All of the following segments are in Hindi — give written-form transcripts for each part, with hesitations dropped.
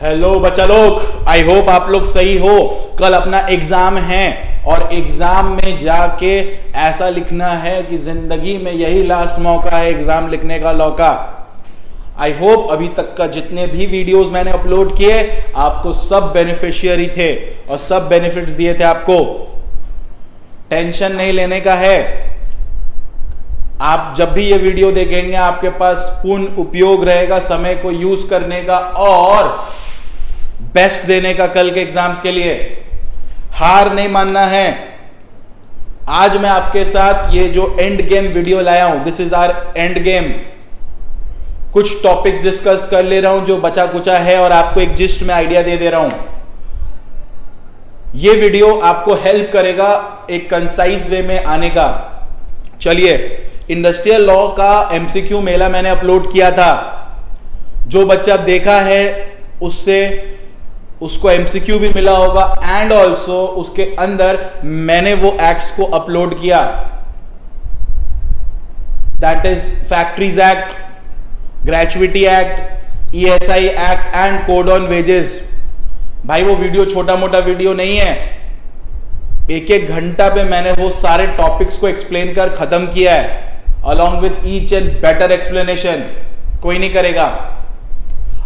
हेलो बच्चा लोग, आई होप आप लोग सही हो। कल अपना एग्जाम है और एग्जाम में जाके ऐसा लिखना है कि जिंदगी में यही लास्ट मौका है एग्जाम लिखने का लौका। आई होप अभी तक का जितने भी वीडियोस मैंने अपलोड किए आपको सब बेनिफिशियरी थे और सब बेनिफिट्स दिए थे। आपको टेंशन नहीं लेने का है। आप जब भी ये वीडियो देखेंगे आपके पास पूर्ण उपयोग रहेगा समय को यूज करने का और बेस्ट देने का कल के एग्जाम्स के लिए। हार नहीं मानना है। आज मैं आपके साथ ये जो एंड गेम वीडियो लाया हूं, this is our end game. कुछ टॉपिक्स डिस्कस कर ले रहा हूं जो बचा कुचा है और आपको एक जिस्ट में आइडिया दे रहा हूं। ये वीडियो आपको हेल्प करेगा एक कंसाइज वे में आने का। चलिए, इंडस्ट्रियल लॉ का एमसीक्यू मेला मैंने अपलोड किया था। जो बच्चा देखा है उसको एमसीक्यू भी मिला होगा एंड ऑल्सो उसके अंदर मैंने वो एक्ट्स को अपलोड किया। That is factories act, gratuity act, ESI act and code on wages. भाई वो वीडियो छोटा मोटा वीडियो नहीं है। एक एक घंटा पे मैंने वो सारे टॉपिक्स को एक्सप्लेन कर खत्म किया है along with each and better explanation. कोई नहीं करेगा।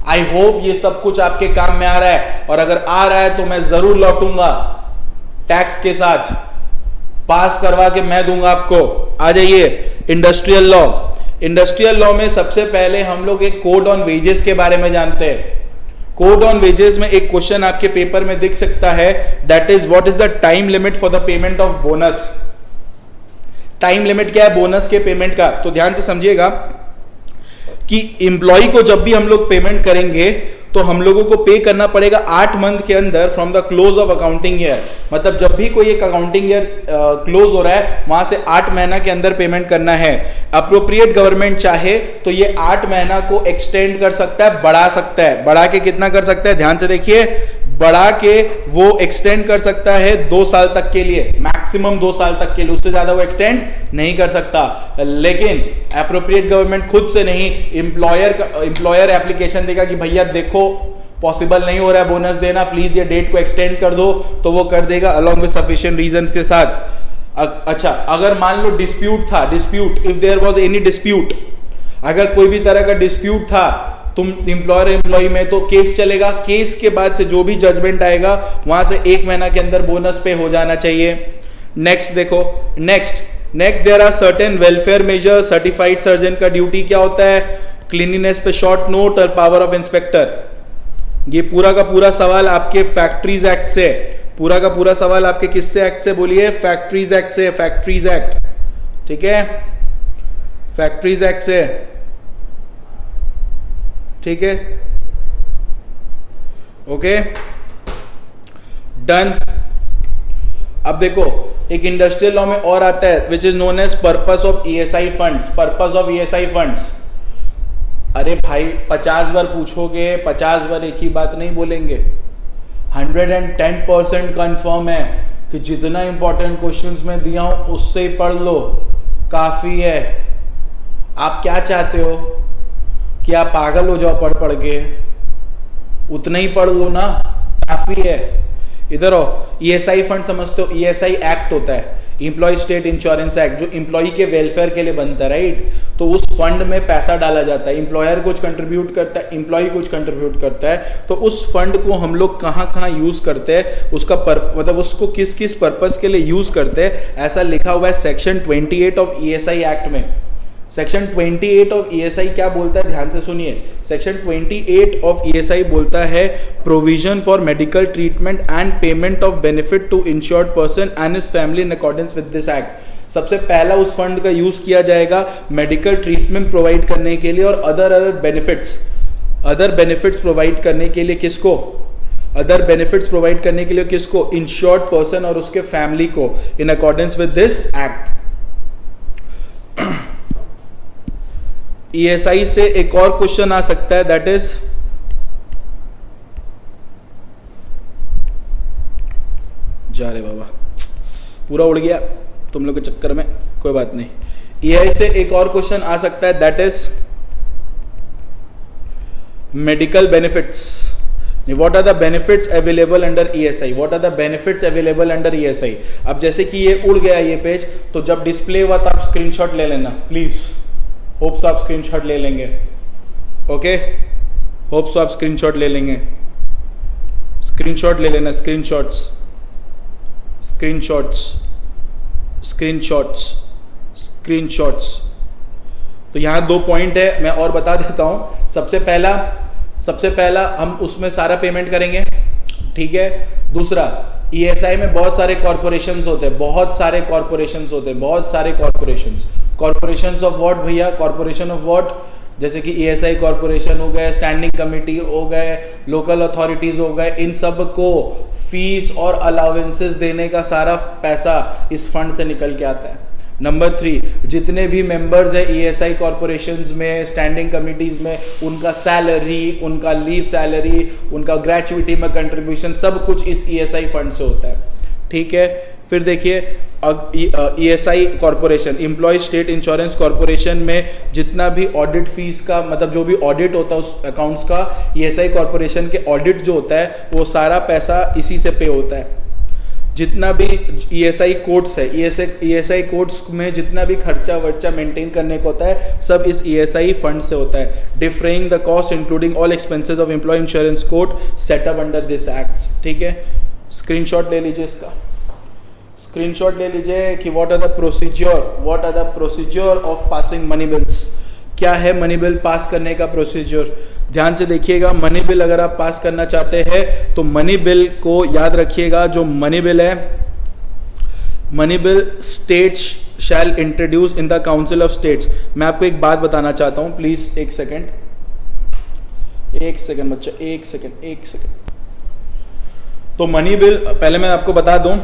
आई होप ये सब कुछ आपके काम में आ रहा है और अगर आ रहा है तो मैं जरूर लौटूंगा टैक्स के साथ। पास करवा के मैं दूंगा आपको। आ जाइए, इंडस्ट्रियल लॉ। इंडस्ट्रियल लॉ में सबसे पहले हम लोग एक कोड ऑन वेजेस के बारे में जानते हैं। कोड ऑन वेजेस में एक क्वेश्चन आपके पेपर में दिख सकता है, that is what is the time limit for the payment of bonus. Time limit क्या है बोनस के पेमेंट का? तो ध्यान से समझिएगा कि एम्प्लॉय को जब भी हम लोग पेमेंट करेंगे तो हम लोगों को पे करना पड़ेगा 8 मंथ के अंदर from the close of accounting year. मतलब जब भी कोई एक अकाउंटिंग ईयर क्लोज हो रहा है वहां से 8 महीना के अंदर पेमेंट करना है। अप्रोप्रिएट गवर्नमेंट चाहे तो ये 8 महीना को एक्सटेंड कर सकता है, बढ़ा सकता है। बढ़ा के कितना कर सकता है? ध्यान से देखिए, बढ़ा के वो एक्सटेंड कर सकता है 2 साल तक के लिए, मैक्सिमम 2 साल तक के लिए। उससे ज्यादा वो एक्सटेंड नहीं कर सकता। लेकिन अप्रोप्रिएट गवर्नमेंट खुद से नहीं, एम्प्लॉयर एप्लीकेशन देगा कि भैया देखो पॉसिबल नहीं हो रहा है बोनस देना, प्लीज ये डेट को एक्सटेंड कर दो, तो वो कर देगा अलॉन्ग विद सफिशिएंट रीजंस के साथ। अच्छा, अगर मान लो डिस्प्यूट था, dispute if there was any dispute, अगर कोई भी तरह का डिस्प्यूट था तुम एम्प्लॉयर एम्प्लॉय में, तो केस चलेगा। केस के बाद से जो भी जजमेंट आएगा वहां से 1 महीना के अंदर बोनस पे हो जाना चाहिए। नेक्स्ट देखो, next there are certain welfare measure. Certified surgeon का ड्यूटी क्या होता है? क्लीनिनेस पे शॉर्ट नोट और पावर ऑफ इंस्पेक्टर। ये पूरा का पूरा सवाल आपके फैक्ट्रीज एक्ट से, पूरा का पूरा सवाल आपके किससे एक्ट से? बोलिए, फैक्ट्रीज एक्ट से। फैक्ट्रीज एक्ट, ठीक है, फैक्ट्रीज एक्ट से, ठीक है, ओके, डन। अब देखो, एक इंडस्ट्रियल लॉ में और आता है which is known as purpose of ESI funds. Purpose of ESI funds. अरे भाई 50 बार पूछोगे, 50 बार एक ही बात नहीं बोलेंगे। 110% कंफर्म है कि जितना इंपॉर्टेंट क्वेश्चंस में दिया हूं उससे ही पढ़ लो, काफी है। आप क्या चाहते हो कि आप पागल हो जाओ पढ़ के? उतना ही पढ़ लो ना, काफी है। इधर हो, ईएसआई फंड समझते हो? ईएसआई एक्ट होता है, एम्प्लॉय स्टेट इंश्योरेंस एक्ट, जो एम्प्लॉय के वेलफेयर के लिए बनता है, राइट? तो उस फंड में पैसा डाला जाता है, एम्प्लॉयर कुछ कंट्रीब्यूट करता है, एम्प्लॉय कुछ कंट्रीब्यूट करता है। तो उस फंड को हम लोग कहाँ कहाँ यूज करते हैं, उसका मतलब उसको किस किस पर्पस के लिए यूज करते हैं, ऐसा लिखा हुआ है सेक्शन 28 ऑफ ईएसआई एक्ट में। सेक्शन 28 ऑफ ईएसआई क्या बोलता है? ध्यान से सुनिए। सेक्शन 28 ऑफ ईएसआई बोलता है provision for medical treatment and payment of benefit to insured person and his family in accordance with this act. सबसे पहला उस फंड का यूज किया जाएगा मेडिकल ट्रीटमेंट प्रोवाइड करने के लिए और अदर बेनिफिट्स प्रोवाइड करने के लिए। किसको? अदर बेनिफिट्स प्रोवाइड करने के लिए किसको? इंश्योर्ड पर्सन और उसके फैमिली को, इन accordance with this act. ESI से एक और क्वेश्चन आ सकता है, दैट इज जा रे बाबा, पूरा उड़ गया तुम लोग के चक्कर में, कोई बात नहीं। ईएसआई से एक और क्वेश्चन आ सकता है, that is medical benefits. What are the benefits available under ESI, what are the benefits available under ESI। अब जैसे कि ये उड़ गया ये पेज, तो जब डिस्प्ले हुआ तो आप स्क्रीनशॉट ले लेना प्लीज, होप्स आप स्क्रीनशॉट ले लेंगे, ओके, होप्स आप स्क्रीनशॉट ले लेंगे, स्क्रीनशॉट ले लेना, स्क्रीनशॉट्स स्क्रीनशॉट्स स्क्रीनशॉट्स स्क्रीनशॉट्स। तो यहाँ 2 पॉइंट है, मैं और बता देता हूँ। सबसे पहला हम उसमें सारा पेमेंट करेंगे, ठीक है। दूसरा, ESI में बहुत सारे कॉर्पोरेशंस होते हैं, बहुत सारे कॉर्पोरेशंस ऑफ व्हाट भैया, कॉर्पोरेशन ऑफ व्हाट, जैसे कि ESI कॉर्पोरेशन हो गए, स्टैंडिंग कमेटी हो गए, लोकल अथॉरिटीज हो गए, इन सब को फीस और अलाउंसेस देने का सारा पैसा इस फंड से निकल के आता है। नंबर 3, जितने भी मेंबर्स है ESI कॉर्पोरेशंस में, स्टैंडिंग कमिटीज में, उनका सैलरी, उनका लीव सैलरी, उनका ग्रेचुइटी में कंट्रीब्यूशन, सब कुछ इस ESI फंड से होता है, ठीक है। फिर देखिए ESI corporation, employ state insurance corporation में जितना भी ऑडिट फीस का, मतलब जो भी ऑडिट होता है उस अकाउंट्स का, ESI कॉर्पोरेशन के ऑडिट जो होता है वो सारा पैसा इसी से पे होता है। जितना भी ESI कोड्स है, ESI कोड्स में जितना भी खर्चा वर्चा मेंटेन करने को होता है, सब इस ESI फंड से होता है। Differing the cost including all expenses of employ insurance code setup under this act, ठीक है। स्क्रीनशॉट ले लीजिए इसका, स्क्रीनशॉट ले लीजिए कि what are the procedure of passing money bills. क्या है मनी बिल पास करने का प्रोसीजर, ध्यान से देखिएगा। मनी बिल अगर आप पास करना चाहते हैं तो मनी बिल को याद रखिएगा, जो मनी बिल है, money bill states shall introduce in the council of states. मैं आपको एक बात बताना चाहता हूं, प्लीज एक सेकेंड बच्चा, एक सेकेंड। तो मनी बिल पहले मैं आपको बता दूं,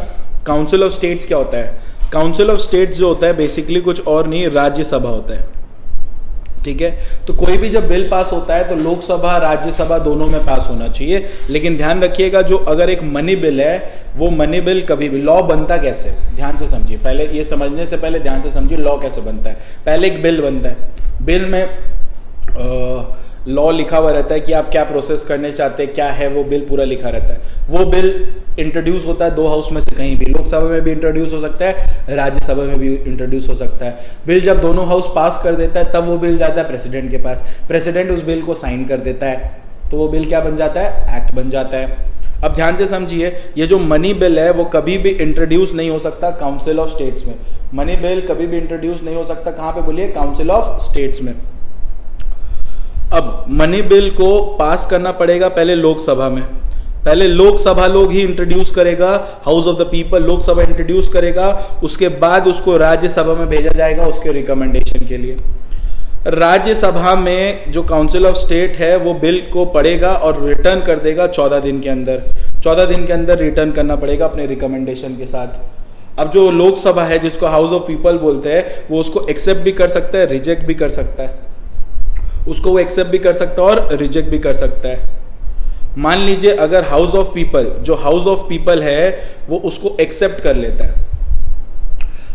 काउंसिल ऑफ स्टेट्स क्या होता है। काउंसिल ऑफ स्टेट्स जो होता है बेसिकली कुछ और नहीं, राज्यसभा होता है, ठीक है। तो कोई भी जब बिल पास होता है तो लोकसभा राज्यसभा दोनों में पास होना चाहिए। लेकिन ध्यान रखिएगा, जो अगर एक मनी बिल है, वो मनी बिल कभी भी, लॉ बनता कैसे, ध्यान से समझिए, पहले ये समझने से पहले ध्यान से समझिए लॉ कैसे बनता है। पहले एक बिल बनता है, बिल में लॉ लिखा हुआ रहता है कि आप क्या प्रोसेस करने चाहते हैं, क्या है वो बिल पूरा लिखा रहता है। वो बिल इंट्रोड्यूस होता है 2 हाउस में से कहीं भी, लोकसभा में भी इंट्रोड्यूस हो सकता है, राज्यसभा में भी इंट्रोड्यूस हो सकता है। बिल जब दोनों हाउस पास कर देता है तब वो बिल जाता है प्रेसिडेंट के पास, प्रेसिडेंट उस बिल को साइन कर देता है, तो वो बिल क्या बन जाता है, एक्ट बन जाता है। अब ध्यान से समझिए, ये जो मनी बिल है वो कभी भी इंट्रोड्यूस नहीं हो सकता काउंसिल ऑफ स्टेट्स में। मनी बिल कभी भी इंट्रोड्यूस नहीं हो सकता, कहाँ पे बोलिए, काउंसिल ऑफ स्टेट्स में। अब मनी बिल को पास करना पड़ेगा पहले लोकसभा में, पहले लोकसभा लोग ही इंट्रोड्यूस करेगा, house of the people Lok Sabha introduce करेगा, उसके बाद उसको राज्यसभा में भेजा जाएगा उसके रिकमेंडेशन के लिए। राज्यसभा में जो काउंसिल ऑफ स्टेट है वो बिल को पढ़ेगा और रिटर्न कर देगा 14 दिन के अंदर, 14 दिन के अंदर रिटर्न करना पड़ेगा अपने रिकमेंडेशन के साथ। अब जो लोकसभा है जिसको हाउस ऑफ पीपल बोलते हैं, वो उसको एक्सेप्ट भी कर सकता है, रिजेक्ट भी कर सकता है, उसको वो एक्सेप्ट भी कर सकता है और रिजेक्ट भी कर सकता है। मान लीजिए अगर हाउस ऑफ पीपल, जो हाउस ऑफ पीपल है वो उसको एक्सेप्ट कर लेता है,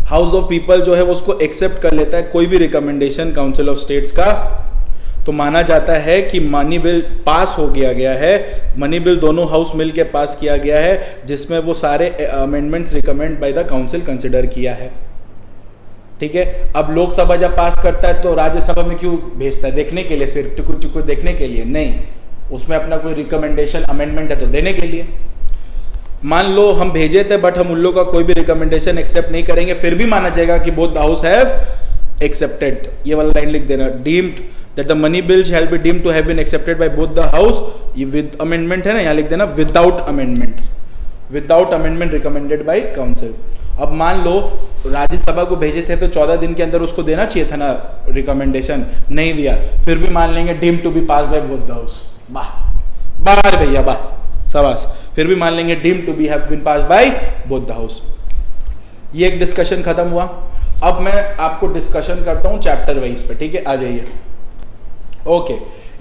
हाउस ऑफ पीपल जो है वो उसको एक्सेप्ट कर लेता है कोई भी रिकमेंडेशन काउंसिल ऑफ स्टेट्स का, तो माना जाता है कि मनी बिल पास हो गया है, मनी बिल दोनों हाउस मिल के पास किया गया है, जिसमें वो सारे amendments recommend by the council consider किया है, ठीक है। अब लोकसभा जब पास करता है तो राज्यसभा में क्यों भेजता है, देखने के लिए, सिर्फ टुकुर टुकुर देखने के लिए नहीं, उसमें अपना कोई रिकमेंडेशन अमेंडमेंट है तो देने के लिए। मान लो हम भेजे थे बट हम उन लोगों का कोई भी रिकमेंडेशन एक्सेप्ट नहीं करेंगे, फिर भी माना जाएगा कि both the house have accepted. ये वाला लाइन लिख देना, deemed that the money bill shall be deemed to have been accepted by both the house, ये विद अमेंडमेंट है ना, यहाँ लिख देना without amendment, without amendment recommended by council. अब मान लो राज्यसभा को भेजे थे तो 14 दिन के अंदर उसको देना चाहिए था ना रिकमेंडेशन, नहीं दिया, फिर भी मान लेंगे deemed to be pass by both the house. वाह भैया वाह, शाबाश, फिर भी मान लेंगे deemed to be have been pass by both the house. ये एक डिस्कशन खत्म हुआ। अब मैं आपको डिस्कशन करता हूं चैप्टर वाइज पे, ठीक है, आ जाइए। ओके,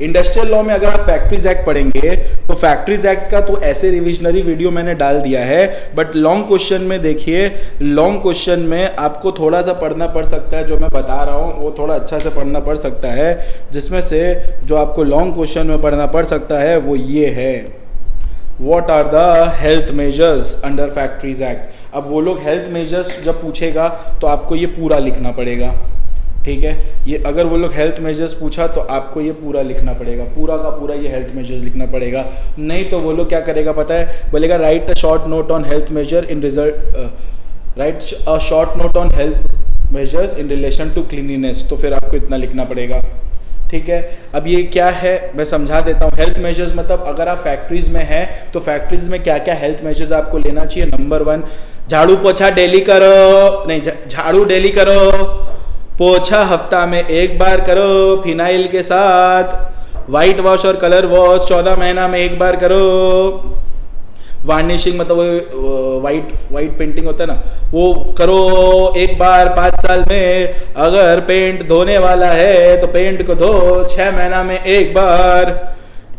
इंडस्ट्रियल लॉ में अगर आप फैक्ट्रीज एक्ट पढ़ेंगे तो फैक्ट्रीज एक्ट का तो ऐसे रिविजनरी वीडियो मैंने डाल दिया है, बट लॉन्ग क्वेश्चन में देखिए, लॉन्ग क्वेश्चन में आपको थोड़ा सा पढ़ना पड़ सकता है, जो मैं बता रहा हूँ वो थोड़ा अच्छा से पढ़ना पड़ सकता है, जिसमें से जो आपको लॉन्ग क्वेश्चन में पढ़ना पड़ सकता है वो ये है, what are the health measures under factories act. अब वो लोग हेल्थ मेजर्स जब पूछेगा तो आपको ये पूरा लिखना पड़ेगा, ठीक है। ये अगर वो लोग हेल्थ मेजर्स पूछा तो आपको ये पूरा लिखना पड़ेगा, पूरा का पूरा ये हेल्थ मेजर्स लिखना पड़ेगा। नहीं तो वो लोग क्या करेगा पता है, बोलेगा write a short note on health measure in result, write a short note on health measures in relation to cleanliness, तो फिर आपको इतना लिखना पड़ेगा, ठीक है। अब ये क्या है मैं समझा देता हूँ। हेल्थ मेजर्स मतलब अगर आप फैक्ट्रीज में हैं तो फैक्ट्रीज में क्या क्या हेल्थ मेजर्स आपको लेना चाहिए। नंबर 1, झाड़ू पोछा डेली करो, नहीं झाड़ू डेली करो, पोछा हफ्ता में 1 बार करो फिनाइल के साथ, वाइट वॉश और कलर वॉश 14 महीना में 1 बार करो, वार्निशिंग मतलब वो वाइट पेंटिंग होता है ना, वो करो 1 बार 5 साल में, अगर पेंट धोने वाला है तो पेंट को धो 6 महीना में 1 बार,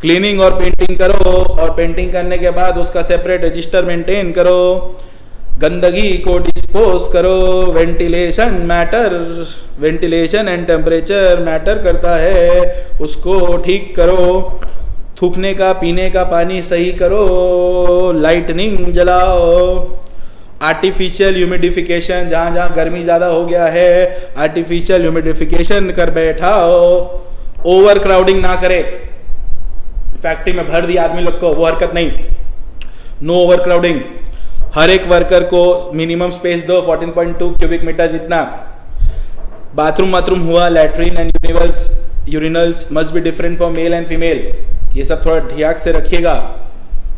क्लीनिंग और पेंटिंग करो, और पेंटिंग करने के बाद उसका सेपरेट रजिस्टर मेंटेन करो, गंदगी को डिस्पोज करो, वेंटिलेशन एंड टेम्परेचर मैटर करता है, उसको ठीक करो, थूकने का पीने का पानी सही करो, लाइटनिंग जलाओ, आर्टिफिशियल ह्यूमिडिफिकेशन जहाँ जहाँ गर्मी ज़्यादा हो गया है आर्टिफिशियल ह्यूमिडिफिकेशन कर बैठाओ, ओवर क्राउडिंग ना करे, फैक्ट्री में भर दिया आदमी लोग को, वो हरकत नहीं, नो ओवर क्राउडिंग, हर एक वर्कर को मिनिमम स्पेस दो 14.2 क्यूबिक मीटर जितना, बाथरूम हुआ, latrine and urinals must be different for male and female, ये सब थोड़ा ध्यान से रखिएगा।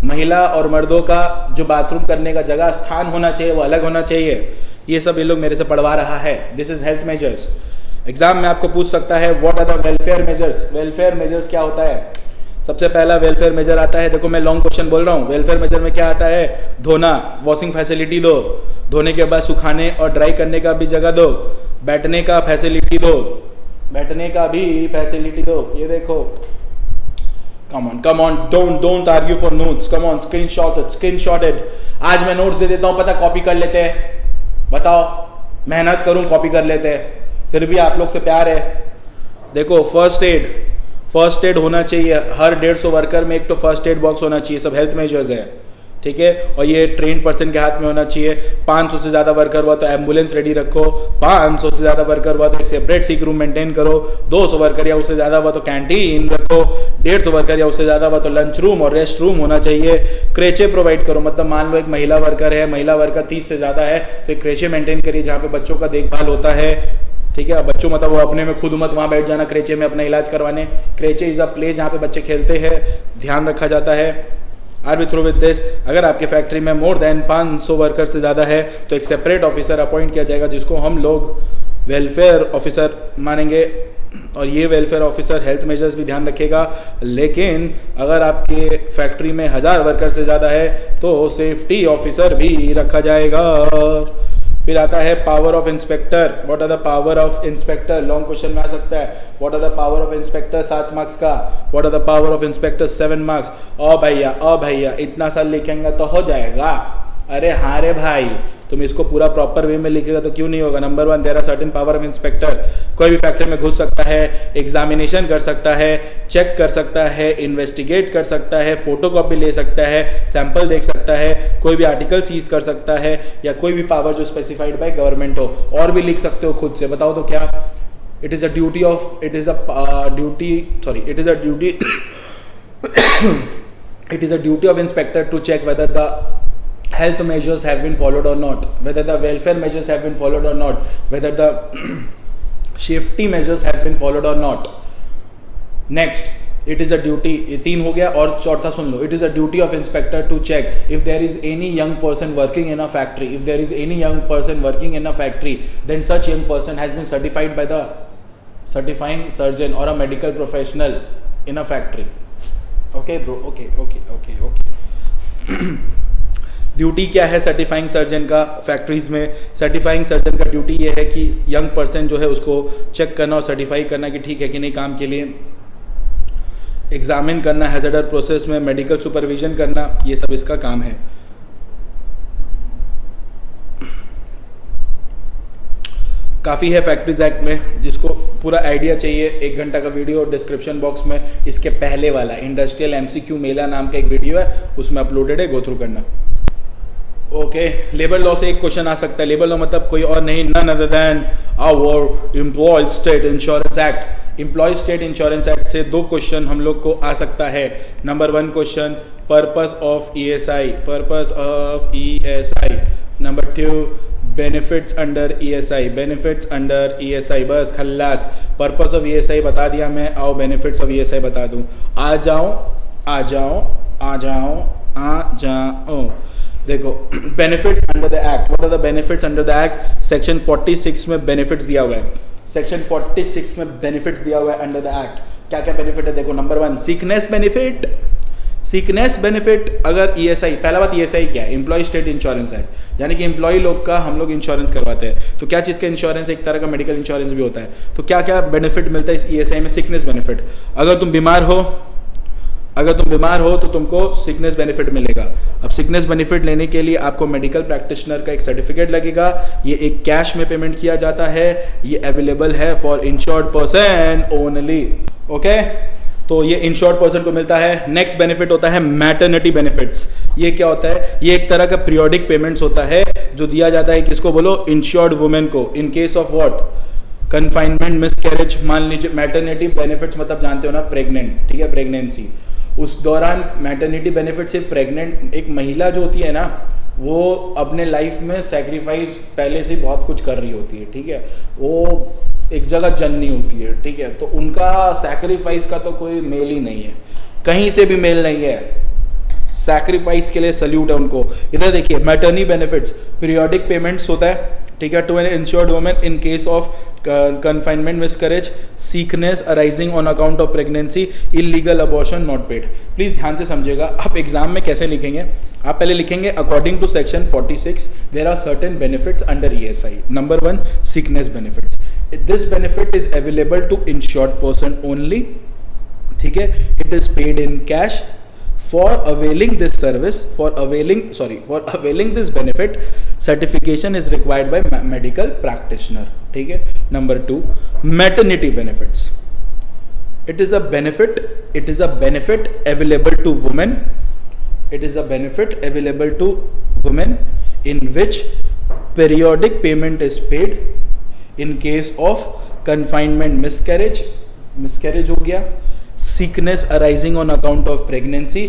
महिला और मर्दों का जो बाथरूम करने का जगह स्थान होना चाहिए वो अलग होना चाहिए, ये सब ये लोग मेरे से पढ़वा रहा है। This is health measures. Exam में आपको पूछ सकता है what are the welfare measures. Welfare measures क्या होता है? सबसे पहला वेलफेयर मेजर आता है, देखो मैं लॉन्ग क्वेश्चन बोल रहा हूँ, वेलफेयर मेजर में क्या आता है, धोना, वॉशिंग फैसिलिटी दो, धोने के बाद सुखाने और ड्राई करने का भी जगह दो, बैठने का फैसिलिटी दो, बैठने का भी फैसिलिटी दो, ये देखो, come on, don't argue for notes, come on, screenshot it। आज मैं नोट्स दे देता हूँ, पता कॉपी कर लेते हैं, बताओ मेहनत करूँ कॉपी कर लेते हैं, फिर भी आप लोग से प्यार है। देखो फर्स्ट एड होना चाहिए, हर 150 वर्कर में एक तो फर्स्ट एड बॉक्स होना चाहिए, सब हेल्थ मेजर्स है, ठीक है। और ये ट्रेन पर्सन के हाथ में होना चाहिए। 500 से ज़्यादा वर्कर हुआ तो एम्बुलेंस रेडी रखो, 500 से ज़्यादा वर्कर हुआ तो एक सेपरेट सिक रूम मेंटेन करो, 200 वर्कर या उससे ज़्यादा हुआ तो कैंटीन रखो, 150 वर्कर या उससे ज़्यादा हुआ तो लंच रूम और रेस्ट रूम होना चाहिए। क्रेचे प्रोवाइड करो, मतलब मान लो एक महिला वर्कर है, महिला वर्कर 30 से ज़्यादा है तो एक क्रेचे मेंटेन करिए जहाँ पे बच्चों का देखभाल होता है, ठीक है। बच्चों मतलब वो अपने में खुद मत वहाँ बैठ जाना क्रेचे में अपना इलाज करवाने, क्रेचे इज़ अ प्लेस जहाँ पे बच्चे खेलते हैं, ध्यान रखा जाता है। Are we through with this, अगर आपके फैक्ट्री में मोर देन 500 वर्कर से ज़्यादा है तो एक सेपरेट ऑफिसर अपॉइंट किया जाएगा जिसको हम लोग वेलफेयर ऑफिसर मानेंगे, और ये वेलफेयर ऑफिसर हेल्थ मेजर्स भी ध्यान रखेगा। लेकिन अगर आपके फैक्ट्री में 1000 वर्कर से ज़्यादा है तो सेफ्टी ऑफिसर भी रखा जाएगा। फिर आता है power of inspector. What are the power of inspector, long question में आ सकता है। What are the power of inspector 7 marks का, what are the power of inspector 7 marks. ओ भैया इतना सा लिखेंगे तो हो जाएगा। अरे हाँ रे भाई, तुम इसको पूरा प्रॉपर वे में लिखेगा तो क्यों नहीं होगा। Number 1, there are certain power of inspector. कोई भी फैक्ट्री में घुस सकता है, एग्जामिनेशन कर सकता है, चेक कर सकता है, इन्वेस्टिगेट कर सकता है, फोटोकॉपी ले सकता है, सैंपल देख सकता है, कोई भी आर्टिकल सीज कर सकता है, या कोई भी पावर जो स्पेसिफाइड बाय गवर्नमेंट हो। और भी लिख सकते हो खुद से, बताओ तो क्या। It is a duty of inspector to check whether the health measures have been followed or not, whether the welfare measures have been followed or not, whether the safety measures have been followed or not. Next, it is a duty, ये 3 हो गया, और चौथा सुन लो। It is a duty of inspector to check if there is any young person working in a factory. If there is any young person working in a factory, then such young person has been certified by the certifying surgeon or a medical professional in a factory. Okay bro, okay. Duty क्या है सर्टिफाइंग सर्जन का फैक्ट्रीज में? सर्टिफाइंग सर्जन का ड्यूटी ये है कि यंग पर्सन जो है उसको चेक करना और सर्टिफाई करना कि ठीक है कि नहीं काम के लिए, एग्जामिन करना, हैजर्डर प्रोसेस में मेडिकल सुपरविजन करना, ये सब इसका काम है। काफ़ी है फैक्ट्रीज एक्ट में, जिसको पूरा आइडिया चाहिए 1 घंटा का वीडियो डिस्क्रिप्शन बॉक्स में इसके पहले वाला इंडस्ट्रियल एमसीक्यू मेला नाम का एक वीडियो है, उसमें अपलोडेड है, गो थ्रू करना। ओके, लेबर लॉ से एक क्वेश्चन आ सकता है। लेबर लॉ मतलब कोई और नहीं, none other than our employ state insurance act. Employ state insurance act से 2 क्वेश्चन हम लोग को आ सकता है। Number 1 question, purpose of ESI, purpose of ESI. Number 2, benefits under ESI, benefits under ESI. बस खल्लास, पर्पस ऑफ ईएसआई बता दिया मैं, आओ बेनिफिट्स ऑफ ईएसआई बता दूं। आ जाओ आ जाओ आ जाओ आ जाओ। देखो, benefits under the act, what are the benefits under the act? Section 46 में बेनिफिट्स दिया हुआ है, सेक्शन 46 में बेनिफिट्स दिया हुआ है अंडर द एक्ट। क्या क्या बेनिफिट है देखो। Number 1, sickness benefit. Sickness benefit अगर ईएसआई, पहला बात ईएसआई क्या है? एम्प्लॉय स्टेट इंश्योरेंस है, यानी कि एम्प्लॉय लोग का हम लोग इंश्योरेंस करवाते हैं। तो क्या चीज़ का इंश्योरेंस? एक तरह का मेडिकल इंश्योरेंस भी होता है। तो क्या क्या बेनिफिट मिलता है इस ईएसआई में? सिकनेस बेनिफिट, अगर तुम बीमार हो तो तुमको सिकनेस बेनिफिट मिलेगा। अब सिकनेस बेनिफिट लेने के लिए आपको मेडिकल प्रैक्टिशनर का एक सर्टिफिकेट लगेगा, ये एक कैश में पेमेंट किया जाता है, ये अवेलेबल है for insured person only. Okay, तो ये इंश्योर्ड पर्सन को मिलता है। नेक्स्ट बेनिफिट होता है मैटरनिटी बेनिफिट्स। ये क्या होता है? ये एक तरह का पीरियोडिक पेमेंट्स होता है जो दिया जाता है, किसको बोलो? इंश्योर्ड वुमेन को, इन case of what? Confinement, miscarriage. मान लीजिए मैटरनिटी बेनिफिट्स मतलब जानते हो ना, प्रेग्नेंट, ठीक है, प्रेगनेंसी, उस दौरान मैटरनिटी बेनिफिट सिर्फ प्रेग्नेंट एक महिला जो होती है ना, वो अपने लाइफ में सैक्रिफाइस पहले से बहुत कुछ कर रही होती है, ठीक है, वो एक जगह जननी होती है, ठीक है, तो उनका सैक्रिफाइस का तो कोई मेल ही नहीं है, कहीं से भी मेल नहीं है। सैक्रिफाइस के लिए सल्यूट है उनको। इधर देखिए, मैटरनिटी बेनिफिट्स पीरियोडिक पेमेंट्स होता है, ठीक है, to an insured women in case of confinement, miscarriage, sickness arising on account of pregnancy, illegal abortion not paid. Please ध्यान से समझिएगा, आप एग्जाम में कैसे लिखेंगे? आप पहले लिखेंगे according to section 46 there are certain benefits under ESI. Number 1, sickness benefits. This benefit is available to insured person only, ठीक है, it is paid in cash. For availing this service, for availing this benefit, certification is required by medical practitioner. ठीक है. Number 2, maternity benefits. It is a benefit available to women. It is a benefit available to women in which periodic payment is paid in case of confinement, miscarriage हो गया, sickness arising on account of pregnancy,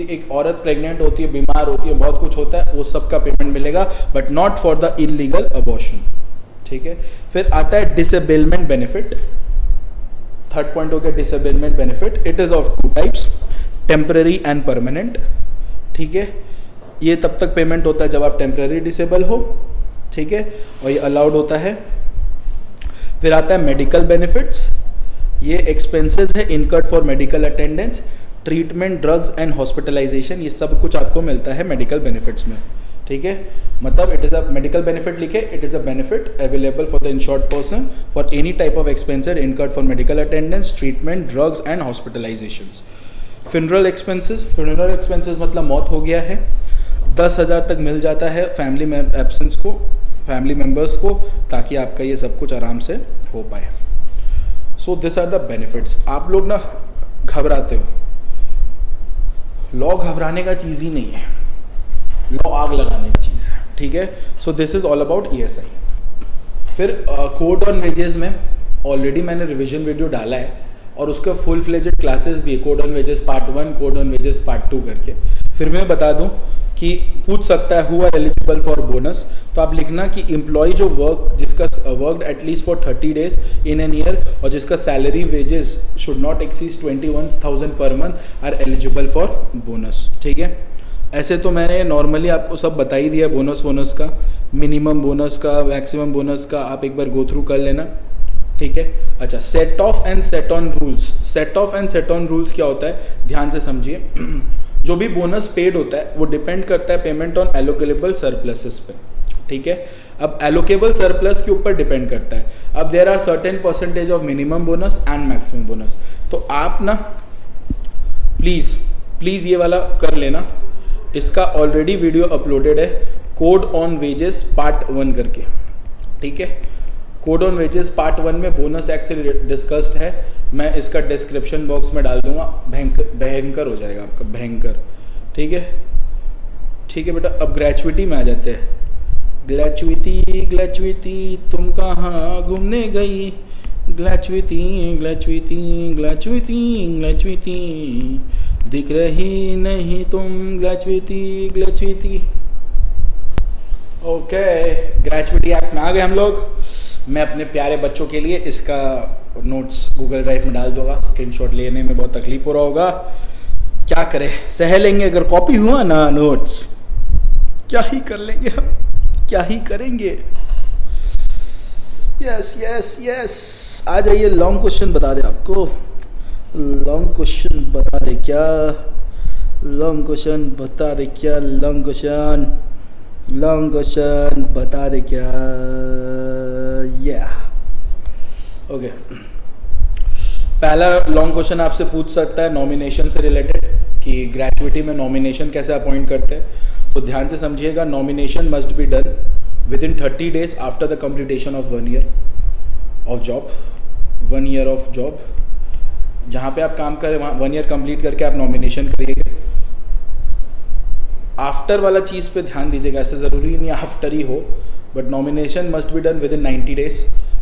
एक औरत प्रेग्नेंट होती है, बीमार होती है, बहुत कुछ होता है, वो सबका पेमेंट मिलेगा, but not for the illegal abortion, ठीक है। फिर आता है डिसेबलमेंट बेनिफिट। थर्ड पॉइंट हो गया disablement benefit. It is of 2 types, temporary and permanent, ठीक है। ये तब तक पेमेंट होता है जब आप टेम्पररी डिसेबल हो, ठीक है, और ये अलाउड होता है। फिर आता है मेडिकल बेनिफिट्स। ये एक्सपेंसेस है incurred for medical attendance, treatment, drugs and hospitalisation, ये सब कुछ आपको मिलता है मेडिकल बेनिफिट्स में, ठीक है। मतलब it is a medical benefit लिखे, it is a benefit available for the insured person for any type of expenses incurred for medical attendance, treatment, drugs and hospitalisations. Funeral expenses मतलब मौत हो गया है, 10,000 तक मिल जाता है फैमिली एब्सेंस को, फैमिली मेम्बर्स को, ताकि आपका ये सब कुछ आराम से हो पाए। So this are the benefits. आप लोग ना घबराते हो, लॉ घबराने का चीज़ ही नहीं है, लॉ आग लगाने की चीज़ है, ठीक है। So this is all about ESI. फिर कोड ऑन वेजेस में ऑलरेडी मैंने रिवीजन वीडियो डाला है और उसका फुल फ्लेजेड क्लासेस भी है, code on wages part 1, code on wages part 2 करके। फिर मैं बता दूं कि पूछ सकता है who are eligible for bonus, तो आप लिखना कि एम्प्लॉय जो जिसका worked at least for 30 days in an year और जिसका salary wages should not exceed 21,000 per month are eligible for bonus, ठीक है। ऐसे तो मैंने नॉर्मली आपको सब बता ही दिया बोनस का, मिनिमम बोनस का, मैक्सिमम बोनस का, आप एक बार गो थ्रू कर लेना, ठीक है। अच्छा, set of and set on rules. Set of and set on rules क्या होता है, ध्यान से समझिए। जो भी बोनस पेड होता है वो डिपेंड करता है पेमेंट ऑन एलोकेबल सरप्लसेस पे, ठीक है। अब एलोकेबल सरप्लस के ऊपर डिपेंड करता है। अब there are certain percentage of minimum bonus and maximum bonus. तो आप ना प्लीज़ ये वाला कर लेना, इसका ऑलरेडी वीडियो अपलोडेड है, कोड ऑन वेजेस पार्ट 1 करके, ठीक है। कोड ऑन वेजेस पार्ट 1 में बोनस एक्ट से डिस्कस्ड है, मैं इसका डिस्क्रिप्शन बॉक्स में डाल दूंगा, भयंकर हो जाएगा आपका, भयंकर। ठीक है, ठीक है बेटा। अब ग्रेचुइटी में आ जाते हैं। ग्रेचुइटी ग्रेचुइटी तुम कहाँ घूमने गई, ग्रेचुइटी ग्रेचुइटी ग्रेचुइटी ग्रेचुइटी दिख रही नहीं तुम, gratuity gratuity. Okay, gratuity act में आ गए हम लोग। मैं अपने प्यारे बच्चों के लिए इसका नोट्स गूगल ड्राइव में डाल दूंगा, स्क्रीनशॉट लेने में बहुत तकलीफ हो रहा होगा, क्या करें, सह लेंगे। अगर कॉपी हुआ ना नोट्स, क्या ही कर लेंगे हम, क्या ही करेंगे। यस यस यस, आ जाइए। लॉन्ग क्वेश्चन बता दे आपको, लॉन्ग क्वेश्चन बता दे क्या, लॉन्ग क्वेश्चन बता दे क्या, लॉन्ग क्वेश्चन बता दे क्या। या ओके, पहला लॉन्ग क्वेश्चन आपसे पूछ सकता है नॉमिनेशन से रिलेटेड, कि ग्रेचुइटी में नॉमिनेशन कैसे अपॉइंट करते हैं। तो ध्यान से समझिएगा, nomination must be done with in 30 days after the completion of 1 year of job. 1 year of job, जहाँ पे आप काम करें वहाँ 1 year कंप्लीट करके आप नॉमिनेशन करिएगा। आफ्टर वाला चीज़ पे ध्यान दीजिएगा, ऐसे ज़रूरी नहीं आफ्टर ही हो, but nomination must be done with in 90 days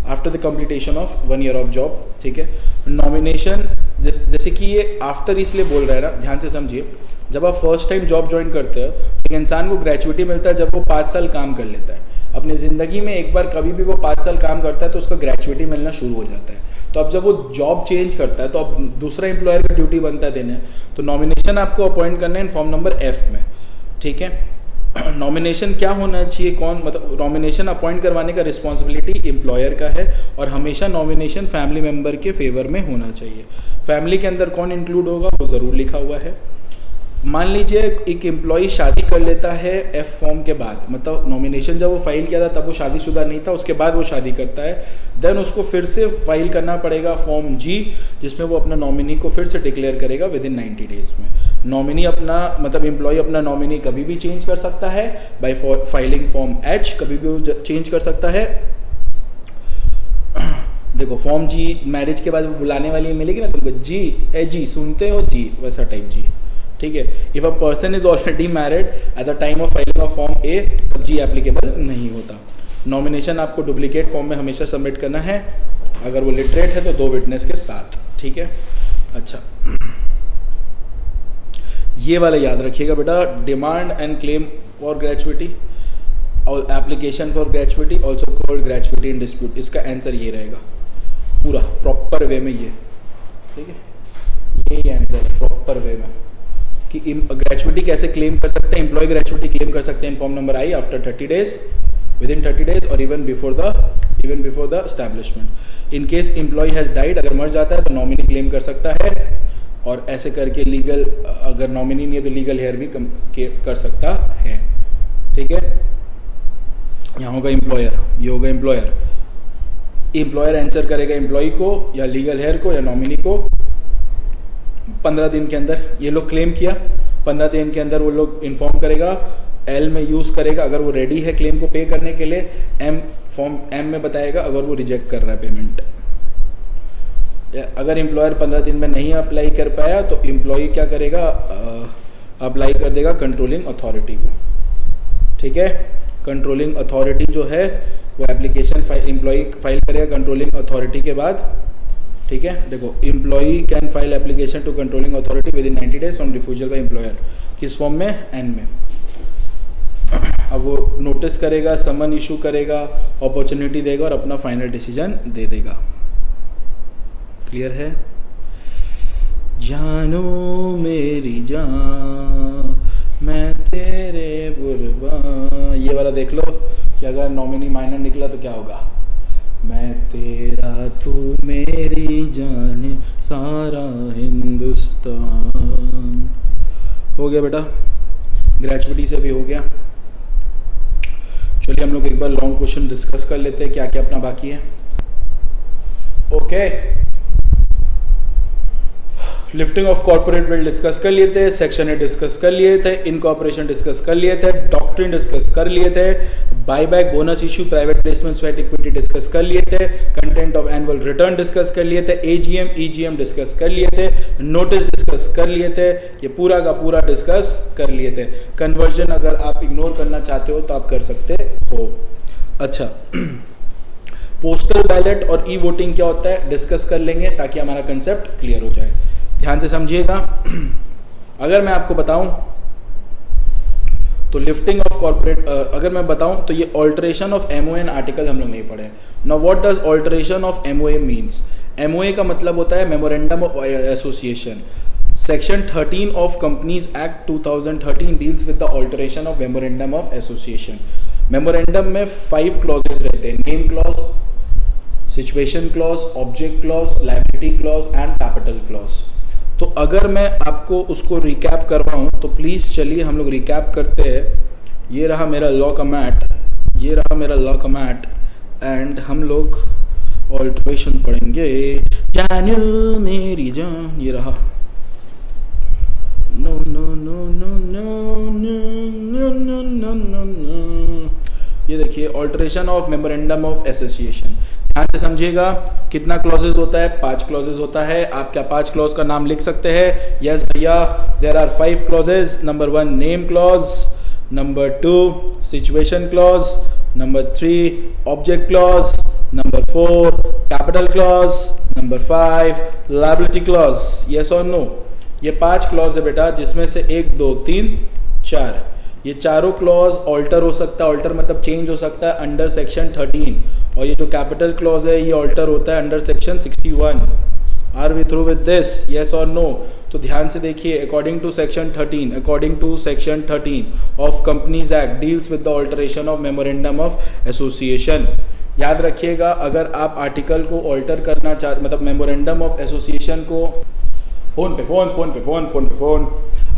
after the completion of 1 year of job. ठीक है, नॉमिनेशन जैसे कि ये आफ्टर इसलिए बोल रहा है ना, ध्यान से समझिए। जब आप फर्स्ट टाइम जॉब ज्वाइन करते हो तो इंसान को ग्रेचुइटी मिलता है जब वो 5 साल काम कर लेता है अपनी ज़िंदगी में। एक बार कभी भी वो 5 साल काम करता है तो उसका ग्रेचुइटी मिलना शुरू हो जाता है। तो अब जब वो जॉब चेंज करता है तो अब दूसरा एम्प्लॉयर का ड्यूटी बनता है देना। तो नॉमिनेशन आपको अपॉइंट करना है फॉर्म नंबर F में। ठीक है, नॉमिनेशन क्या होना चाहिए, कौन मतलब नॉमिनेशन अपॉइंट करवाने का रिस्पॉन्सिबिलिटी एम्प्लॉयर का है, और हमेशा नॉमिनेशन फैमिली मेंबर के फेवर में होना चाहिए। फैमिली के अंदर कौन इंक्लूड होगा वो ज़रूर लिखा हुआ है। मान लीजिए एक एम्प्लॉय शादी कर लेता है F फॉर्म के बाद, मतलब नॉमिनेशन जब वो फाइल किया था तब वो शादीशुदा नहीं था, उसके बाद वो शादी करता है, देन उसको फिर से फाइल करना पड़ेगा फॉर्म G, जिसमें वो अपना नॉमिनी को फिर से डिक्लेयर करेगा विद इन 90 days में। नॉमिनी अपना मतलब एम्प्लॉय अपना नॉमिनी कभी भी चेंज कर सकता है बाय फाइलिंग फॉर्म H, कभी भी वो चेंज कर सकता है। देखो फॉर्म G मैरिज के बाद वो बुलाने वाली मिलेगी ना तुमको, जी सुनते हो जी, वैसा टाइप G। ठीक है, if a person is already married at the time of filing of form A, तब G एप्लीकेबल नहीं होता। नॉमिनेशन आपको डुप्लीकेट फॉर्म में हमेशा सबमिट करना है, अगर वो लिटरेट है तो 2 विटनेस के साथ। ठीक है, अच्छा ये वाला याद रखिएगा बेटा, demand and claim for gratuity और application for gratuity also called gratuity in dispute. इसका आंसर ये रहेगा पूरा प्रॉपर वे में ये। ठीक है, यही आंसर है प्रॉपर वे में कि ग्रेचुइटी कैसे क्लेम कर सकते हैं। एम्प्लॉय ग्रेचुइटी क्लेम कर सकते हैं in form number I after 30 days, within 30 days और even before the establishment. In case employ has died, अगर मर जाता है तो नॉमिनी क्लेम कर सकता है, और ऐसे करके लीगल, अगर नॉमिनी नहीं है तो लीगल हेयर भी कर सकता है। ठीक है, यहाँ होगा एम्प्लॉयर, ये होगा एम्प्लॉयर। एम्प्लॉयर आंसर करेगा एम्प्लॉय को या लीगल हेयर को या नॉमिनी को 15 दिन के अंदर। ये लोग क्लेम किया, 15 दिन के अंदर वो लोग इन्फॉर्म करेगा, L में यूज़ करेगा अगर वो रेडी है क्लेम को पे करने के लिए, फॉर्म M में बताएगा अगर वो रिजेक्ट कर रहा है पेमेंट। अगर एम्प्लॉयर 15 दिन में नहीं अप्लाई कर पाया तो एम्प्लॉय क्या करेगा, अप्लाई कर देगा कंट्रोलिंग अथॉरिटी को। ठीक है, कंट्रोलिंग अथॉरिटी जो है वो एप्लीकेशन एम्प्लॉय फाइल करेगा कंट्रोलिंग अथॉरिटी के बाद। ठीक है, देखो employ can file application to controlling authority within 90 days from refusal by employer. किस फॉर्म में, N में। अब वो नोटिस करेगा, समन इशू करेगा, अपॉर्चुनिटी देगा और अपना फाइनल डिसीजन दे देगा। क्लियर है? जानो मेरी जान मैं तेरे बुरबा, ये वाला देख लो कि अगर नॉमिनी माइनर निकला तो क्या होगा, मैं तेरा तू मेरी जाने सारा हिंदुस्तान। हो गया बेटा, ग्रेचुइटी से भी हो गया। चलिए हम लोग एक बार लॉन्ग क्वेश्चन डिस्कस कर लेते हैं, क्या क्या अपना बाकी है। Okay lifting of corporate will discuss कर लिए थे, सेक्शन ए डिस्कस कर लिए थे, इनकॉर्पोरेशन डिस्कस कर लिए थे, डॉक्ट्रिन डिस्कस कर लिए थे, buyback, bonus issue, private placement, sweat equity discuss कर लिए थे, content of annual return discuss कर लिए थे, एजीएम ईजीएम डिस्कस कर लिए थे, नोटिस डिस्कस कर लिए थे, ये पूरा का पूरा डिस्कस कर लिए थे। कन्वर्जन अगर आप इग्नोर करना चाहते हो तो आप कर सकते हो। अच्छा, पोस्टल बैलेट और ई वोटिंग क्या होता है डिस्कस कर लेंगे ताकि हमारा कंसेप्ट क्लियर हो जाए। ध्यान से समझिएगा। अगर मैं आपको बताऊं तो लिफ्टिंग ऑफ कॉर्पोरेट, अगर मैं बताऊं तो ये ऑल्टरेशन ऑफ एमओएन आर्टिकल हम लोग नहीं पढ़े। Now what does alteration of MOA means? MOA का मतलब होता है memorandum of association. Section 13 of companies act 2013 deals with the alteration of memorandum of association. Memorandum में 5 क्लॉजेज रहते हैं, name clause, situation clause, object clause, liability clause and capital clause. तो अगर मैं आपको उसको रिकैप करवाऊं तो प्लीज चलिए हम लोग रिकैप करते हैं। ये रहा मेरा लॉ का मैट, ये रहा मेरा लॉ का मैट एंड हम लोग ऑल्टरेशन पढ़ेंगे। जानो मेरी जान, ये रहा। No no no no no no no no no no, ये देखिए alteration of memorandum of association. ध्यान से समझिएगा। कितना क्लॉजेज होता है? 5 क्लॉजेज होता है। आप क्या 5 क्लॉज का नाम लिख सकते हैं? यस भैया, there are 5 clauses. Number 1 name clause, number 2 situation clause, number 3 object clause, number 4 capital clause, number 5 liability clause. Yes और नो? ये 5 क्लॉज है बेटा, जिसमें से 1 2 3 4, ये चारों क्लॉज ऑल्टर हो सकता है। ऑल्टर मतलब चेंज हो सकता है अंडर सेक्शन 13। और ये जो कैपिटल क्लॉज है ये ऑल्टर होता है under section 61। Are we through with this? Yes और नो? तो ध्यान से देखिए। According to section 13 of companies act deals with the alteration of memorandum of association. याद रखिएगा, अगर आप आर्टिकल को ऑल्टर करना चाहते, मतलब मेमोरेंडम ऑफ एसोसिएशन को फोन पे फोन।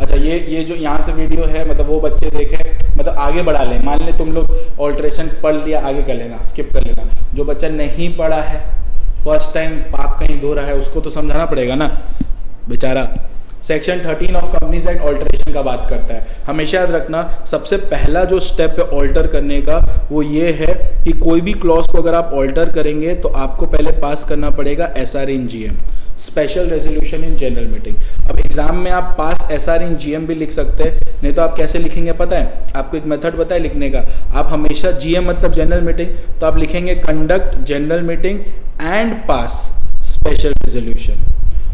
अच्छा, ये जो यहाँ से वीडियो है, मतलब वो बच्चे देखें, मतलब आगे बढ़ा लें। मान ले तुम लोग ऑल्टरेशन पढ़ लिया, आगे कर लेना, स्किप कर लेना। जो बच्चा नहीं पढ़ा है, फर्स्ट टाइम पाप कहीं धो रहा है, उसको तो समझाना पड़ेगा ना बेचारा। Section 13 of companies act alteration का बात करता है। हमेशा याद रखना, सबसे पहला जो स्टेप है ऑल्टर करने का वो ये है कि कोई भी क्लॉज को अगर आप ऑल्टर करेंगे तो आपको पहले पास करना पड़ेगा SR in GM, special resolution in general meeting. अब एग्जाम में आप पास एसआर इन जीएम भी लिख सकते हैं, नहीं तो आप कैसे लिखेंगे पता है? आपको एक मेथड पता है लिखने का? आप हमेशा जीएम मतलब जनरल मीटिंग, तो आप लिखेंगे conduct general meeting and pass special resolution.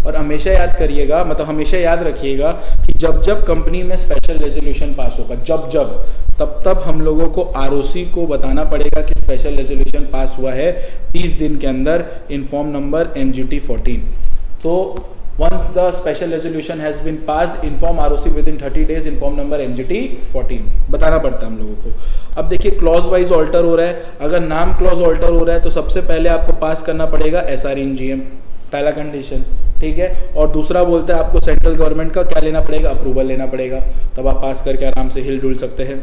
और हमेशा याद करिएगा, मतलब हमेशा याद रखिएगा कि जब जब कंपनी में स्पेशल रेजोल्यूशन पास होगा, तब हम लोगों को आरओसी को बताना पड़ेगा कि स्पेशल रेजोल्यूशन पास हुआ है 30 दिन के अंदर इन फॉर्म नंबर MGT 14। तो once the special resolution has been passed, inform ROC within 30 days in form number MGT 14 बताना पड़ता है हम लोगों को। अब देखिए क्लॉज वाइज ऑल्टर हो रहा है। अगर नाम क्लॉज ऑल्टर हो रहा है तो सबसे पहले आपको पास करना पड़ेगा एसआर इन जीएम, पहला कंडीशन, ठीक है। और दूसरा बोलता है आपको सेंट्रल गवर्नमेंट का क्या लेना पड़ेगा? अप्रूवल लेना पड़ेगा, तब आप पास करके आराम से हिल डुल सकते हैं।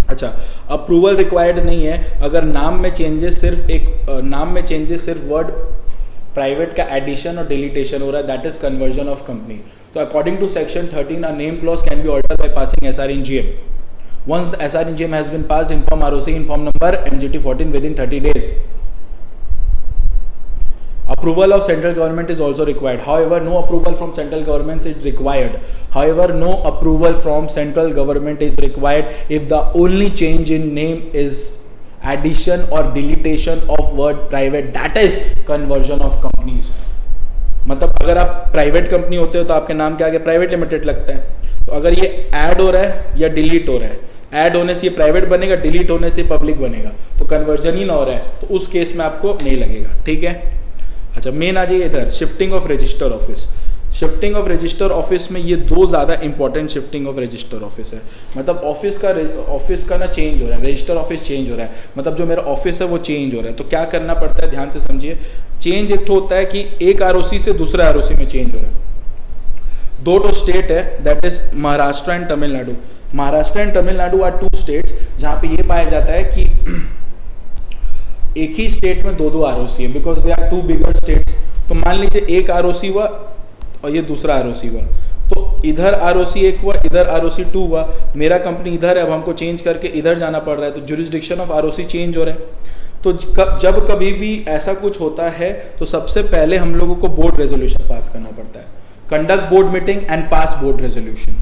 अच्छा, अप्रूवल रिक्वायर्ड नहीं है अगर नाम में चेंजेस सिर्फ वर्ड प्राइवेट का एडिशन और डिलीटेशन हो रहा है, that is conversion of company. तो according to section 13 a name clause can be altered by passing SR in GM. Once the SR in GM has been passed, inform ROC in form number MGT 14 within 30 days। Approval of central government is also required. However, no approval from central government is required. If the only change in name is addition or deletion of word private, that is conversion of companies. मतलब अगर आप प्राइवेट कंपनी होते हो तो आपके नाम के आगे प्राइवेट लिमिटेड लगता है। तो अगर ये ऐड हो रहा है या डिलीट हो रहा है, ऐड होने से ये प्राइवेट बनेगा, डिलीट होने से पब्लिक बनेगा, तो कन्वर्जन ही ना हो रहा है, तो उस केस में आपको नहीं लगेगा, ठीक है। अच्छा, मेन आ जाइए इधर, shifting of register office. Shifting of register office में ये 2 ज़्यादा important shifting of register office है। मतलब ऑफिस का ना चेंज हो रहा है, रजिस्टर ऑफिस चेंज हो रहा है, मतलब जो मेरा ऑफिस है वो चेंज हो रहा है। तो क्या करना पड़ता है, ध्यान से समझिए। चेंज एक तो होता है कि एक आरओसी से दूसरे आरओसी में चेंज हो रहा है। 2 स्टेट है, that is Maharashtra and Tamil Nadu. Maharashtra and Tamil Nadu are 2 states जहाँ पे ये पाया जाता है कि एक ही स्टेट में 2 आरओसी है, because they are 2 bigger states. तो मान लीजिए एक आरओसी हुआ और ये दूसरा आरओसी हुआ। तो इधर आरओसी 1 हुआ, इधर आरओसी 2 हुआ, मेरा कंपनी इधर है, अब हमको चेंज करके इधर जाना पड़ रहा है, तो जुरिस्डिक्शन ऑफ आरओसी चेंज हो रहा है। तो जब कभी भी ऐसा कुछ होता है तो सबसे पहले हम लोगों को बोर्ड रेजोल्यूशन पास करना पड़ता है। Conduct board meeting and pass board resolution,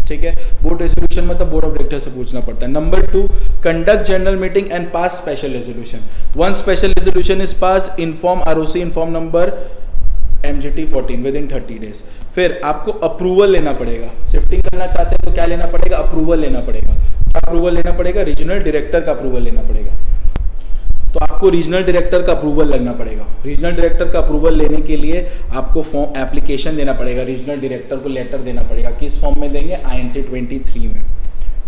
ठीक है। बोर्ड रेजोल्यूशन मतलब बोर्ड ऑफ डायरेक्टर से पूछना पड़ता है। Number 2, conduct general meeting and pass special resolution. One special resolution is passed, inform ROC, inform number MGT 14 within 30 days. फिर आपको अप्रूवल लेना पड़ेगा। शिफ्टिंग करना चाहते हैं तो क्या लेना पड़ेगा? अप्रूवल लेना पड़ेगा। क्या अप्रूवल लेना पड़ेगा? रीजनल डायरेक्टर का अप्रूवल लेना पड़ेगा। तो आपको रीजनल डायरेक्टर का अप्रूवल लेना पड़ेगा। रीजनल डायरेक्टर का अप्रूवल लेने के लिए आपको फॉर्म एप्लीकेशन देना पड़ेगा, रीजनल डायरेक्टर को लेटर देना पड़ेगा। किस फॉर्म में देंगे? INC 23 में,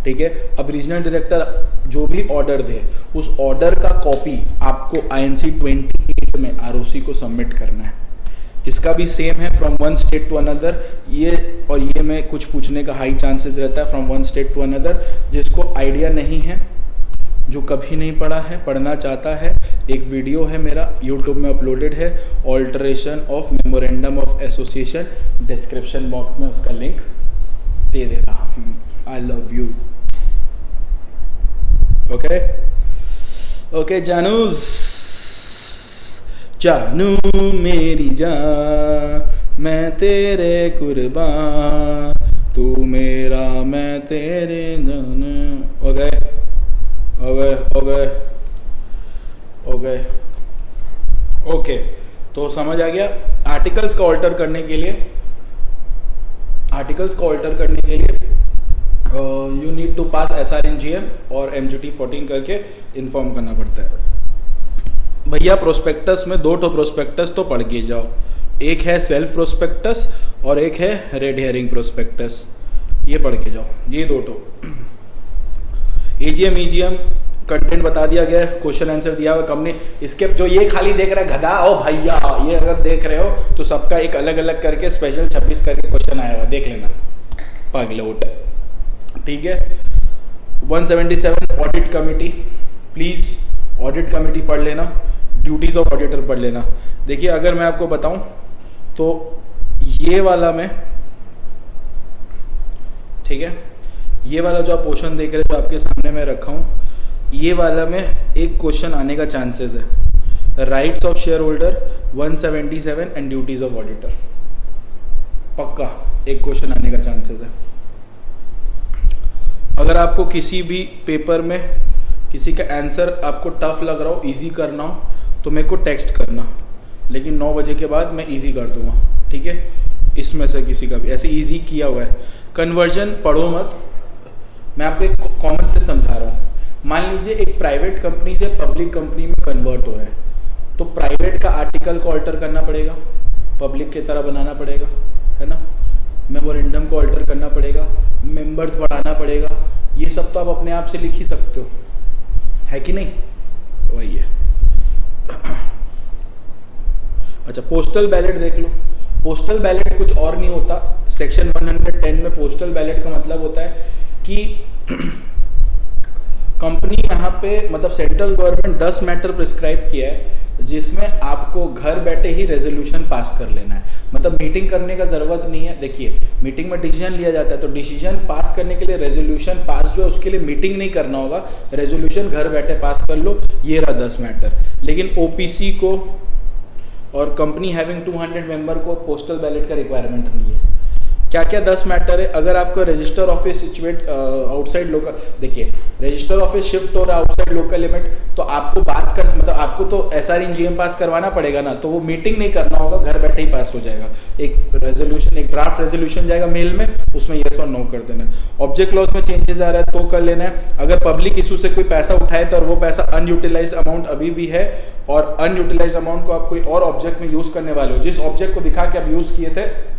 ठीक है। अब रीजनल डायरेक्टर जो भी ऑर्डर दे, उस ऑर्डर का कॉपी आपको INC 28 में ROC को सबमिट करना है। इसका भी सेम है, from one state to another. ये में कुछ पूछने का हाई चांसेस रहता है, from one state to another. जिसको आइडिया नहीं है, जो कभी नहीं पढ़ा है, पढ़ना चाहता है, एक वीडियो है मेरा यूट्यूब में अपलोडेड है, alteration of memorandum of association, description box में उसका लिंक दे दे रहा हूँ। I love you. ओके जानू मेरी जान, मैं तेरे कुर्बान, तू मेरा मैं तेरे जान। ओके, तो समझ आ गया। आर्टिकल्स को ऑल्टर करने के लिए you need to pass SRNGM और MGT 14 करके इन्फॉर्म करना पड़ता है। भैया प्रोस्पेक्टस में 2 प्रोस्पेक्टस तो पढ़ के जाओ, एक है सेल्फ प्रोस्पेक्टस और एक है रेड हेयरिंग प्रोस्पेक्टस। ये पढ़ के जाओ, ये 2। AGM EGM कंटेंट बता दिया गया, क्वेश्चन आंसर दिया हुआ कंपनी। इसके जो ये खाली देख रहा है गधा, ओ भैया ये अगर देख रहे हो तो सबका एक अलग अलग करके स्पेशल 26 करके क्वेश्चन आया हुआ, देख लेना पगलोट, ठीक है। 177 audit committee, please audit committee पढ़ लेना, ड्यूटीज ऑफ ऑडिटर पढ़ लेना। देखिए अगर मैं आपको बताऊं तो ये वाला में, ठीक है, ये वाला जो आप पोर्शन देख रहे हो जो आपके सामने मैं रखा हूं, ये वाला में एक क्वेश्चन आने का चांसेस है। Rights of share holder 177 and duties of auditor, पक्का एक क्वेश्चन आने का चांसेस है। अगर आपको किसी भी पेपर में किसी का आंसर आपको टफ लग रहा हो, इजी करना हो, तो मेरे को टेक्स्ट करना, लेकिन 9 बजे के बाद मैं इजी कर दूंगा, ठीक है। इसमें से किसी का भी ऐसे इजी किया हुआ है। कन्वर्जन पढ़ो मत, मैं आपको एक कॉमन सेंस समझा रहा हूँ। मान लीजिए एक प्राइवेट कंपनी से पब्लिक कंपनी में कन्वर्ट हो रहा है, तो प्राइवेट का आर्टिकल को ऑल्टर करना पड़ेगा, पब्लिक की तरह बनाना पड़ेगा, है ना। मेमोरेंडम को ऑल्टर करना पड़ेगा, मेंबर्स बढ़ाना पड़ेगा, ये सब तो आप अपने आप से लिख ही सकते हो, है कि नहीं? वही है। अच्छा, पोस्टल बैलेट देख लो। पोस्टल बैलेट कुछ और नहीं होता। सेक्शन 110 में पोस्टल बैलेट का मतलब होता है कि कंपनी यहाँ पे मतलब सेंट्रल गवर्नमेंट 10 मैटर प्रिस्क्राइब किया है जिसमें आपको घर बैठे ही रेजोल्यूशन पास कर लेना है। मतलब मीटिंग करने का ज़रूरत नहीं है। देखिए मीटिंग में डिसीजन लिया जाता है, तो डिसीजन पास करने के लिए रेजोल्यूशन पास जो है उसके लिए मीटिंग नहीं करना होगा, रेजोल्यूशन घर बैठे पास कर लो। ये रहा 10 मैटर। लेकिन OPC को और कंपनी हैविंग 200 मेंबर को पोस्टल बैलेट का रिक्वायरमेंट नहीं है। क्या क्या 10 मैटर है? अगर आपका register office situate outside local, देखिए रजिस्टर ऑफिस शिफ्ट हो रहा है आउटसाइड लोकल लिमिट, तो आपको बात करना मतलब आपको तो SRNGM पास करवाना पड़ेगा ना, तो वो मीटिंग नहीं करना होगा, घर बैठे ही पास हो जाएगा। एक रेजोल्यूशन, एक ड्राफ्ट रेजोल्यूशन जाएगा मेल में, उसमें येस और नो कर देना। ऑब्जेक्ट क्लॉज में चेंजेस आ रहा है तो कर लेना है। अगर पब्लिक इशू से कोई पैसा उठाए तो और वो पैसा अनयूटिलाइज्ड अमाउंट अभी भी है और अनयूटिलाइज्ड अमाउंट को आप कोई और ऑब्जेक्ट में यूज करने वाले हो, जिस ऑब्जेक्ट को दिखा के आप यूज किए थे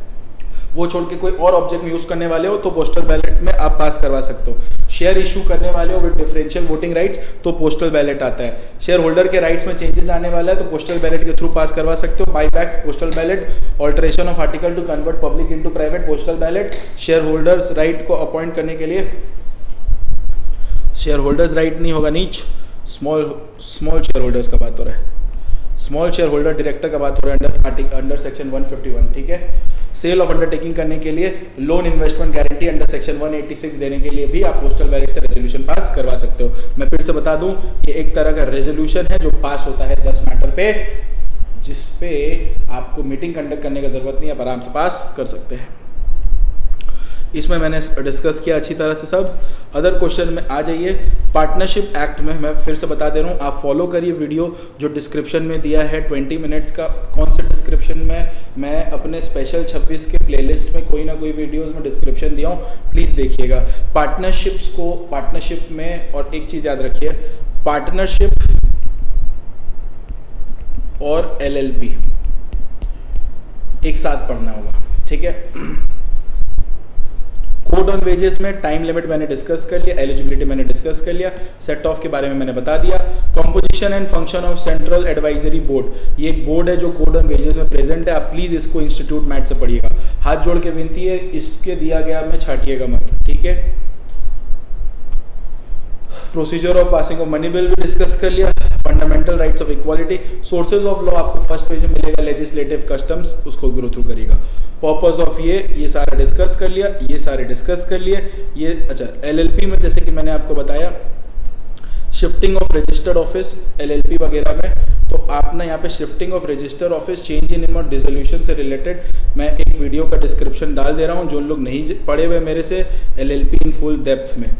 वो छोड़ के कोई और ऑब्जेक्ट में यूज करने वाले हो, तो पोस्टल बैलेट में आप पास करवा सकते हो। शेयर इशू करने वाले हो विद डिफरेंशियल वोटिंग राइट्स, तो पोस्टल बैलेट आता है। शेयर होल्डर के राइट्स में चेंजेस आने वाला है, तो पोस्टल बैलेट के थ्रू पास करवा सकते हो। By back postal ballot, alteration of article to convert public into private, postal ballot. Share holders right को अपॉइंट करने के लिए, शेयर होल्डर्स राइट नहीं होगा नीच, स्मॉल शेयर होल्डर्स का बात हो रहा है। स्मॉल शेयर होल्डर डायरेक्टर का बात हो रहा है अंडर सेक्शन 151, ठीक है। सेल ऑफ अंडरटेकिंग करने के लिए loan investment guarantee under section 186 देने के लिए भी आप पोस्टल बैलेट से रेजोल्यूशन पास करवा सकते हो। मैं फिर से बता दूं, ये एक तरह का रेजोल्यूशन है जो पास होता है 10 मैटर पे, जिस पे आपको मीटिंग कंडक्ट करने की जरूरत नहीं, आप आराम से पास कर सकते हैं। इसमें मैंने डिस्कस किया अच्छी तरह से सब। अदर क्वेश्चन में आ जाइए। पार्टनरशिप एक्ट में मैं फिर से बता दे रहा हूँ, आप फॉलो करिए वीडियो जो डिस्क्रिप्शन में दिया है 20 मिनट्स का। कौन से डिस्क्रिप्शन में? मैं अपने स्पेशल 26 के प्लेलिस्ट में कोई ना कोई वीडियोस में डिस्क्रिप्शन दिया हूँ, प्लीज़ देखिएगा। पार्टनरशिप में, और एक चीज़ याद रखिए, पार्टनरशिप और LLP एक साथ पढ़ना होगा, ठीक है। कोड ऑन वेजेस में टाइम लिमिट मैंने डिस्कस कर लिया, एलिजिबिलिटी मैंने डिस्कस कर लिया, सेट ऑफ के बारे में मैंने बता दिया। Composition and function of central advisory board, ये एक बोर्ड है जो कोड ऑन वेजेस में प्रेजेंट है। आप प्लीज इसको इंस्टीट्यूट मैट से पढ़िएगा, हाथ जोड़ के विनती है, इसके दिया गया में छाटिएगा मत, ठीक है। Procedure of passing of money bill भी डिस्कस कर लिया। Fundamental rights of equality, sources of law आपको फर्स्ट पेज में मिलेगा, लेजिस्लेटिव कस्टम्स, उसको ग्रो थ्रू करिएगा। पर्पस ऑफ ये सारे डिस्कस कर लिया, ये सारे डिस्कस कर लिए। ये अच्छा, LLP में जैसे कि मैंने आपको बताया, shifting of registered office LLP वगैरह में, तो आप ना यहाँ पे shifting of registered office, change in name और डिसोल्यूशन से रिलेटेड मैं एक वीडियो का डिस्क्रिप्शन डाल दे रहा हूँ। जो लोग नहीं पढ़े हुए मेरे से LLP इन फुल डेप्थ में,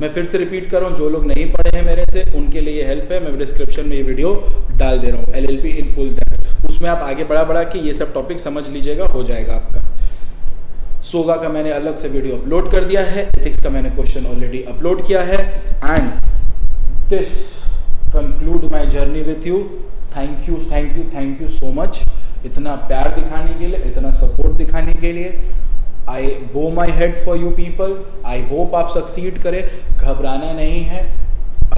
मैं फिर से रिपीट कर रहा हूँ, जो लोग नहीं पढ़े हैं मेरे से उनके लिए ये हेल्प है। मैं डिस्क्रिप्शन में ये वीडियो डाल दे रहा हूँ, LLP इन फुल डेप्थ। उसमें आप आगे बढ़ा के ये सब टॉपिक समझ लीजिएगा, हो जाएगा आपका। सोगा का मैंने अलग से वीडियो अपलोड कर दिया है, एथिक्स का मैंने क्वेश्चन ऑलरेडी अपलोड किया है। And this conclude my journey with you. Thank you so much, इतना प्यार दिखाने के लिए, इतना सपोर्ट दिखाने के लिए। आई बो my head for you people. I hope आप सक्सीड करें, घबराना नहीं है।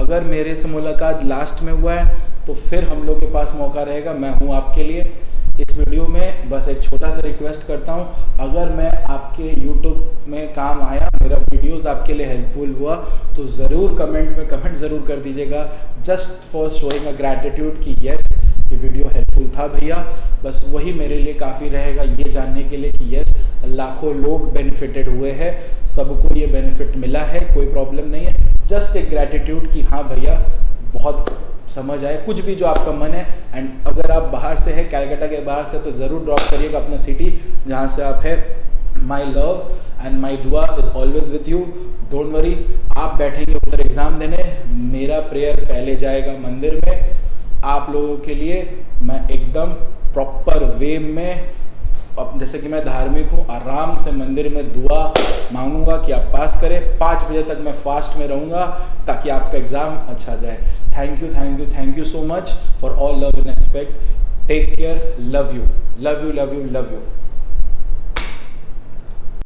अगर मेरे से मुलाकात लास्ट में हुआ है तो फिर हम लोग के पास मौका रहेगा, मैं हूँ आपके लिए। इस वीडियो में बस एक छोटा सा रिक्वेस्ट करता हूँ, अगर मैं आपके YouTube में काम आया, मेरा वीडियोस आपके लिए हेल्पफुल हुआ, तो ज़रूर कमेंट में कमेंट ज़रूर कर दीजिएगा, just for showing a gratitude कि यस ये वीडियो हेल्पफुल था भैया। बस वही मेरे लिए काफ़ी रहेगा, ये जानने के लिए कि यस लाखों लोग बेनिफिटेड हुए हैं, सबको ये बेनिफिट मिला है, कोई प्रॉब्लम नहीं है। जस्ट एक ग्रैटिट्यूड कि हाँ भैया बहुत समझ आए, कुछ भी जो आपका मन है। एंड अगर आप बाहर से है, कैलकाटा के बाहर से, तो ज़रूर ड्रॉप करिएगा अपना सिटी जहाँ से आप है। माई लव एंड माई दुआ is always with you, don't worry. आप बैठेंगे उधर एग्ज़ाम देने, मेरा प्रेयर पहले जाएगा मंदिर में। आप लोगों के लिए मैं एकदम प्रॉपर वे में, अब जैसे कि मैं धार्मिक हूँ, आराम से मंदिर में दुआ मांगूंगा कि आप पास करें। 5 बजे तक मैं फास्ट में रहूँगा ताकि आपका एग्ज़ाम अच्छा जाए। Thank you so much for all love and respect. Take care, love you.